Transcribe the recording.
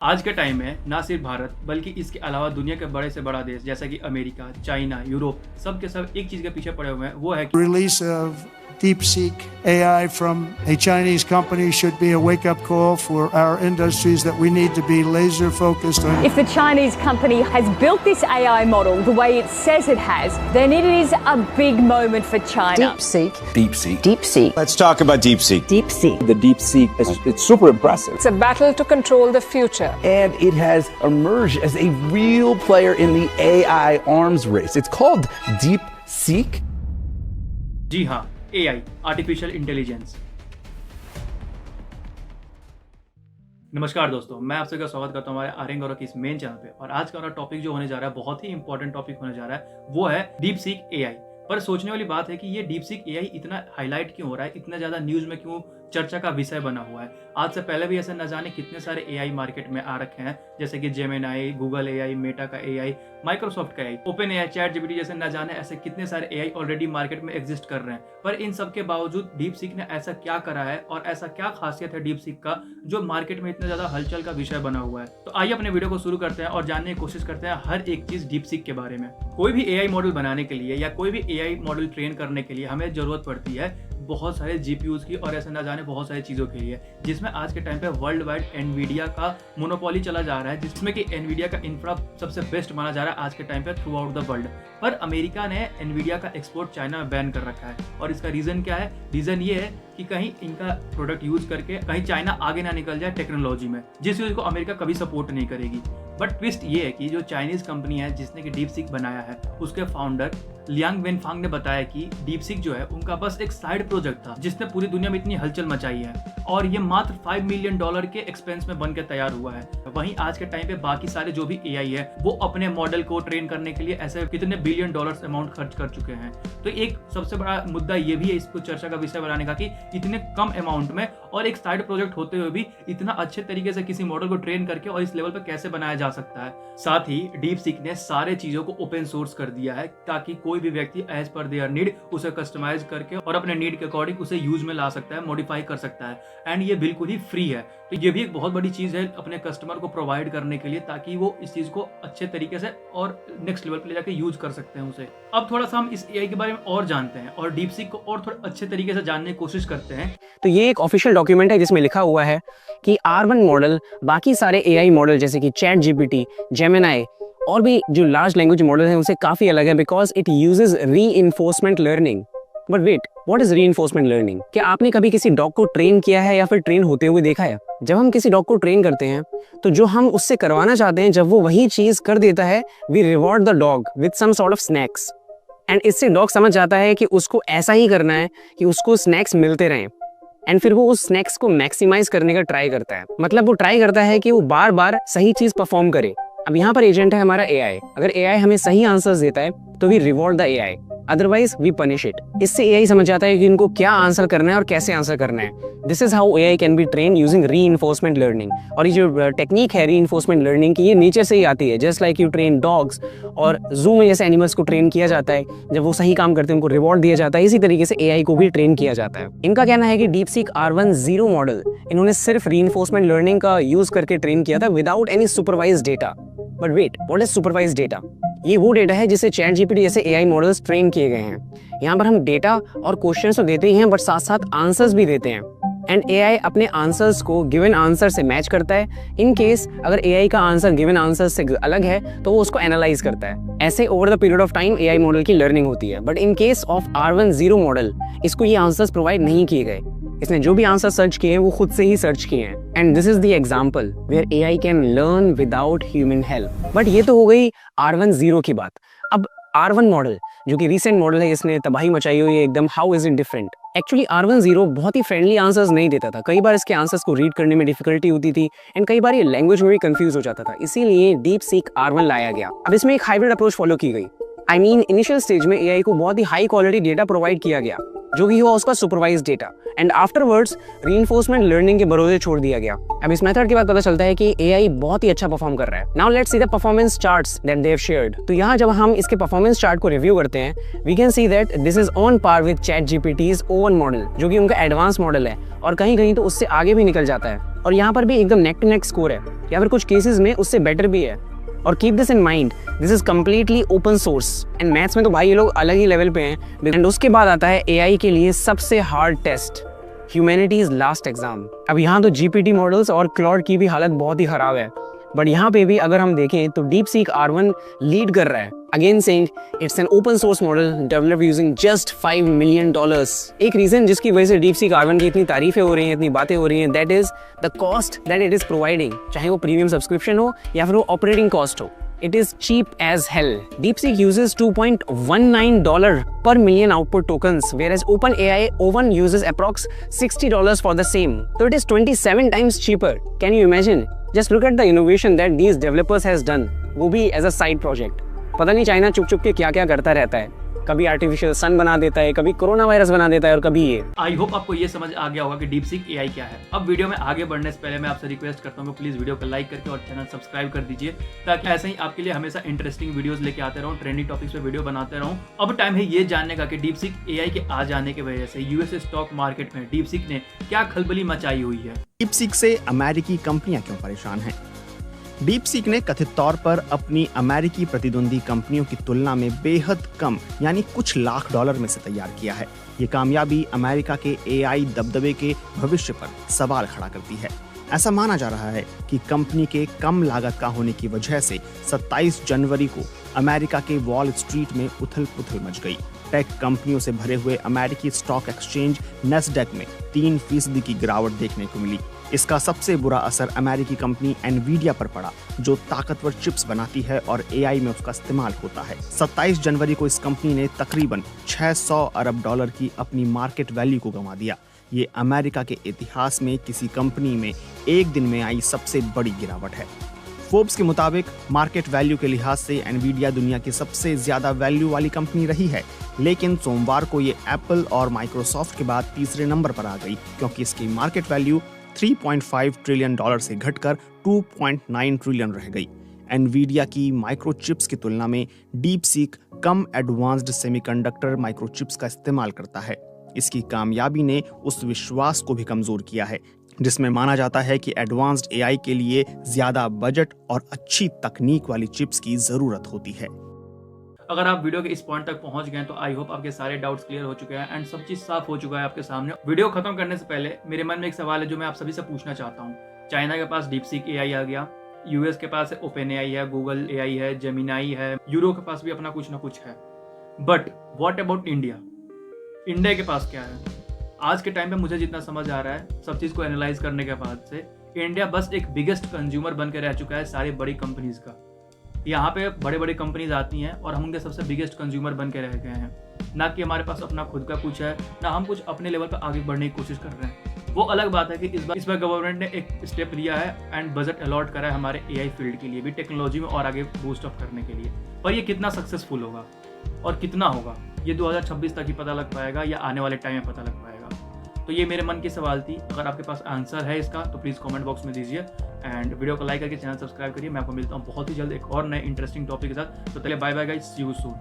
आज के टाइम में ना सिर्फ भारत बल्कि इसके अलावा दुनिया के बड़े से बड़ा देश जैसा कि अमेरिका, चाइना, यूरोप सब के सब एक चीज के पीछे पड़े हुए हैं, वो है Release of DeepSeek AI from a Chinese company should be a wake-up call for our industries that we need to be laser focused on. If the Chinese company has built this AI model the way it says it has, then it is a big moment for China. DeepSeek. DeepSeek. DeepSeek. Let's talk about DeepSeek. DeepSeek. The DeepSeek it's super impressive. It's a battle to control the future. And it has emerged as a real player in the AI arms race. It's called DeepSeek. जी हाँ, AI artificial intelligence. नमस्कार दोस्तों, मैं आप सबका स्वागत करता हूँ हमारे आर्यन गौरव की इस मेन चैनल पे। और आज का हमारा टॉपिक जो होने जा रहा है, बहुत ही इंपॉर्टेंट टॉपिक होने जा रहा है, वो है डीप सीक AI। पर सोचने वाली बात है कि ये डीप सीक AI इतना हाईलाइट क्यों हो रहा है, इतना ज्यादा न्यूज में क्यों चर्चा का विषय बना हुआ है। आज से पहले भी ऐसे न जाने कितने सारे AI मार्केट में आ रखे हैं, जैसे कि जेमिनी, गूगल AI, मेटा का AI, माइक्रोसॉफ्ट का AI, open AI, chat GPT जैसे न जाने ऐसे कितने सारे AI ऑलरेडी मार्केट में एग्जिस्ट कर रहे हैं। पर इन सब के बावजूद डीप सीक ने ऐसा क्या करा है और ऐसा क्या खासियत है डीप सीक का जो मार्केट में इतना ज्यादा हलचल का विषय बना हुआ है। तो आइए अपने वीडियो को शुरू करते हैं और जानने की कोशिश करते हैं हर एक चीज डीप सीक के बारे में। कोई भी AI मॉडल बनाने के लिए या कोई भी AI मॉडल ट्रेन करने के लिए हमें जरूरत पड़ती है बहुत सारे जीपीयूज की और ऐसे ना जाने बहुत सारी चीजों के लिए, जिसमें आज के टाइम पे वर्ल्ड वाइड एनवीडिया का मोनोपोली चला जा रहा है, जिसमें कि एनवीडिया का इंफ्रा सबसे बेस्ट माना जा रहा है आज के टाइम पे थ्रू आउट द वर्ल्ड। पर अमेरिका ने एनवीडिया का एक्सपोर्ट चाइना में बैन कर रखा है और इसका रीजन क्या है? रीजन ये है कि कहीं इनका प्रोडक्ट यूज करके कहीं चाइना आगे ना निकल जाए टेक्नोलॉजी में, जिस चीज को अमेरिका कभी सपोर्ट नहीं करेगी। बट ट्विस्ट ये है कि जो चाइनीज कंपनी है जिसने कि डीप सीक बनाया है, उसके फाउंडर लियांग वेनफांग ने बताया कि डीप सीक जो है उनका बस एक साइड प्रोजेक्ट था जिसने पूरी दुनिया में इतनी हलचल मचाई है और ये मात्र $5 मिलियन के एक्सपेंस में बनकर तैयार हुआ है। वहीं आज के टाइम पे बाकी सारे जो भी AI है वो अपने मॉडल को ट्रेन करने के लिए ऐसे कितने $बिलियन अमाउंट खर्च कर चुके हैं। तो एक सबसे बड़ा मुद्दा ये भी है इसको चर्चा का विषय बनाने का कि इतने कम अमाउंट में और एक साइड प्रोजेक्ट होते हुए भी इतना अच्छे तरीके से किसी मॉडल को ट्रेन करके और इस लेवल पर कैसे बनाया जा सकता है। साथ ही डीप सीक ने सारे चीजों को ओपन सोर्स कर दिया है ताकि कोई भी व्यक्ति एज पर देयर नीड उसे कस्टमाइज करके और अपने नीड के अकॉर्डिंग उसे यूज में ला सकता है, मॉडिफाई कर सकता है। एंड ये बिल्कुल ही फ्री है। तो ये भी एक बहुत बड़ी चीज है अपने कस्टमर को प्रोवाइड करने के लिए, ताकि वो इस चीज को अच्छे तरीके से और नेक्स्ट लेवल पे ले जाके यूज कर सकते हैं उसे। अब थोड़ा सा हम इस AI के बारे में और जानते हैं और डीप सीक को और थोड़ा अच्छे तरीके से जानने की कोशिश करते हैं। तो ये एक ऑफिशियल डॉक्यूमेंट है जिसमें लिखा हुआ है कि R1 मॉडल बाकी सारे AI मॉडल जैसे कि चैट जीपीटी, जेमिनी और भी जो लार्ज लैंग्वेज मॉडल हैं उनसे काफी अलग है, because it uses reinforcement learning. But wait, what is reinforcement learning? क्या आपने कभी किसी डॉग को ट्रेन किया है या फिर ट्रेन होते हुए देखा है? जब हम किसी डॉग को ट्रेन करते हैं तो जो हम उससे करवाना चाहते हैं, जब वो वही चीज कर देता है, we reward the dog with some sort of snacks. And इससे डॉग समझ जाता है कि उसको ऐसा ही करना है कि उसको स्नैक्स मिलते रहें। एंड फिर वो उस स्नैक्स को मैक्सिमाइज करने का ट्राई करता है, मतलब वो ट्राई करता है कि वो बार बार सही चीज परफॉर्म करे। अब यहाँ पर एजेंट है हमारा AI। अगर AI हमें सही आंसर्स देता है तो we reward the AI, otherwise we punish it. इससे AI समझ जाता है कि इनको क्या आंसर करना है और कैसे आंसर करना है। This is how AI can be train using reinforcement learning. और ये जो टेक्निक है रीइंफोर्समेंट लर्निंग की, ये नेचर से ही आती है। Just like you train dogs और जू में जैसे एनिमल्स को ट्रेन किया जाता है, जब वो सही काम करते हैं उनको रिवॉर्ड दिया जाता है, इसी तरीके से AI को भी ट्रेन किया जाता है। इनका कहना है कि DeepSeek R10 मॉडल इन्होंने सिर्फ रीइंफोर्समेंट लर्निंग का यूज करके ट्रेन किया था without any supervised data. But wait, what is supervised data? ये वो डेटा है जिससे चैट जीपीटी जैसे AI मॉडल्स ट्रेन किए गए हैं। यहाँ पर हम डेटा और क्वेश्चंस तो देते ही हैं, बट साथ साथ आंसर्स भी देते हैं। एंड AI अपने आंसर्स को गिवन आंसर से मैच करता है। इन केस अगर AI का आंसर गिवन आंसर से अलग है तो वो उसको एनालाइज करता है। ऐसे over the period of time AI model की लर्निंग होती है। But in case of R10 model इसको ये आंसर्स प्रोवाइड नहीं किए गए। इसने जो भी आंसर सर्च किए हैं वो खुद से ही सर्च किए हैं। And this is the example where AI can learn without human help. But ये तो हो गई R10 की बात। अब R1 मॉडल जो कि रिसेंट मॉडल है, इसने तबाही मचाई हुई है एकदम। How is it different? Actually R10 बहुत ही फ्रेंडली आंसर्स नहीं देता था। कई बार इसके आंसर्स को रीड करने में डिफिकल्टी होती थी एंड कई बार ये लैंग्वेज में भी कंफ्यूज हो जाता था। इसीलिए DeepSeek R1 लाया गया। अब इसमें एक हाइब्रिड अप्रोच फॉलो की गई। इनिशियल स्टेज में AI को बहुत ही हाई क्वालिटी डेटा प्रोवाइड किया गया जो भी हुआ उसका supervise data, and afterwards reinforcement learning के भरोसे छोड़ दिया गया। अब इस मेथड के बाद पता चलता है कि एआई बहुत ही अच्छा परफॉर्म कर रहा है। Now let's see the performance charts that they have shared. तो यहाँ जब हम इसके परफॉर्मेंस चार्ट को रिव्यू करते हैं, we can see that this is on par with ChatGPT's O1 model, जो कि उनका एडवांस मॉडल है, और कहीं कहीं तो उससे आगे भी निकल जाता है, और यहाँ पर भी एकदम नेक टू नेक स्कोर है, या फिर कुछ केसेस में उससे बेटर भी है। और keep this in mind, this is completely open source, and maths में तो भाई ये लोग अलग ही लेवल पे हैं। एंड उसके बाद आता है एआई के लिए सबसे hard test, humanity's last exam. अब यहाँ तो GPT मॉडल्स और क्लॉड की भी हालत बहुत ही खराब है, बट यहाँ पे भी अगर हम देखें तो DeepSeek R1 लीड कर रहा है, again saying it's an open source model developed using just $5 million। एक रीजन जिसकी वजह से DeepSeek R1 की इतनी तारीफें हो रही हैं, इतनी बातें हो रही हैं, that is the cost that it is providing, चाहे वो प्रीमियम सब्सक्रिप्शन हो या फिर वो ऑपरेटिंग कॉस्ट हो। It is cheap as hell. DeepSeek uses $2.19 per million output tokens, whereas OpenAI O1 uses approx $60 for the same. So it is 27 times cheaper. Can you imagine? Just look at the innovation that these developers has done. वो भी as a side project. पता नहीं China चुप चुप के क्या क्या करता रहता है, कभी आर्टिफिशियल सन बना देता है, कभी कोरोना वायरस बना देता है, और कभी ये। आई होप आपको ये समझ आ गया होगा कि DeepSeek AI क्या है। अब वीडियो में आगे बढ़ने से पहले मैं आपसे रिक्वेस्ट करता हूँ कि प्लीज वीडियो को लाइक करके और चैनल सब्सक्राइब कर दीजिए, ताकि ऐसे ही आपके लिए हमेशा इंटरेस्टिंग वीडियोस लेके आते रहूँ, ट्रेंडिंग टॉपिक्स पे वीडियो बनाते रहूँ। अब टाइम है ये जानने का कि DeepSeek AI के आ जाने की वजह से यूएस स्टॉक मार्केट में DeepSeek ने क्या खलबली मचाई हुई है। DeepSeek से अमेरिकी कंपनियां क्यों परेशान हैं? DeepSeek ने कथित तौर पर अपनी अमेरिकी प्रतिद्वंदी कंपनियों की तुलना में बेहद कम, यानी कुछ लाख डॉलर में से तैयार किया है। ये कामयाबी अमेरिका के AI दबदबे के भविष्य पर सवाल खड़ा करती है। ऐसा माना जा रहा है कि कंपनी के कम लागत का होने की वजह से 27 जनवरी को अमेरिका के वॉल स्ट्रीट में उथल-पुथल मच गई। टेक कंपनियों से भरे हुए अमेरिकी स्टॉक एक्सचेंज नैस्डैक में 3% की गिरावट देखने को मिली। इसका सबसे बुरा असर अमेरिकी कंपनी एनवीडिया पर पड़ा, जो ताकतवर चिप्स बनाती है और AI में उसका इस्तेमाल होता है। 27 जनवरी को इस कंपनी ने तकरीबन $600 अरब की अपनी मार्केट वैल्यू को गंवा दिया। ये अमेरिका के इतिहास में किसी कंपनी में एक दिन में आई सबसे बड़ी गिरावट है। फोर्ब्स के मुताबिक मार्केट वैल्यू के लिहाज से एनवीडिया दुनिया की सबसे ज्यादा वैल्यू वाली कंपनी रही है, लेकिन सोमवार को ये एप्पल और माइक्रोसॉफ्ट के बाद तीसरे नंबर पर आ गई, क्योंकि इसकी मार्केट वैल्यू $3.5 ट्रिलियन से घटकर 2.9 ट्रिलियन रह गई। एनवीडिया की माइक्रोचिप्स की तुलना में DeepSeek कम एडवांस्ड सेमीकंडक्टर माइक्रोचिप्स का इस्तेमाल करता है। इसकी कामयाबी ने उस विश्वास को भी कमजोर किया है जिसमें माना जाता है कि एडवांस्ड AI के लिए ज्यादा बजट और अच्छी तकनीक वाली चिप्स की जरूरत होती है। अगर आप वीडियो के इस पॉइंट तक पहुंच गए तो आई होप आपके सारे डाउट्स क्लियर हो चुके हैं एंड सब चीज साफ हो चुका है आपके सामने। वीडियो खत्म करने से पहले मेरे मन में एक सवाल है जो मैं आप सभी से पूछना चाहता हूँ। चाइना के पास DeepSeek AI आ गया, यूएस के पास OpenAI है, गूगल AI है, जेमिनाई है, यूरो के पास भी अपना कुछ ना कुछ है, but what about India? India के पास क्या है? आज के टाइम पे मुझे जितना समझ आ रहा है सब चीज़ को एनालाइज करने के बाद से, इंडिया बस एक बिगेस्ट कंज्यूमर बन के रह चुका है सारी बड़ी कंपनीज का। यहाँ पे बड़े बड़े कंपनीज आती हैं और हम उनके सबसे बिगेस्ट कंज्यूमर बन के रह गए हैं। ना कि हमारे पास अपना खुद का कुछ है, ना हम कुछ अपने लेवल पर आगे बढ़ने की कोशिश कर रहे हैं। वो अलग बात है कि इस बार गवर्नमेंट ने एक स्टेप लिया है एंड बजट अलॉट करा है हमारे AI फील्ड के लिए भी, टेक्नोलॉजी में और आगे बूस्ट अप करने के लिए। पर ये कितना सक्सेसफुल होगा और कितना होगा ये 2026 तक ही पता लग पाएगा या आने वाले टाइम में पता लग पाएगा। तो ये मेरे मन की सवाल थी। अगर आपके पास आंसर है इसका तो प्लीज़ कमेंट बॉक्स में दीजिए एंड वीडियो को लाइक करके चैनल सब्सक्राइब करिए। मैं आपको मिलता हूँ बहुत ही जल्द एक और नए इंटरेस्टिंग टॉपिक के साथ। तो चलिए bye bye guys, see you soon.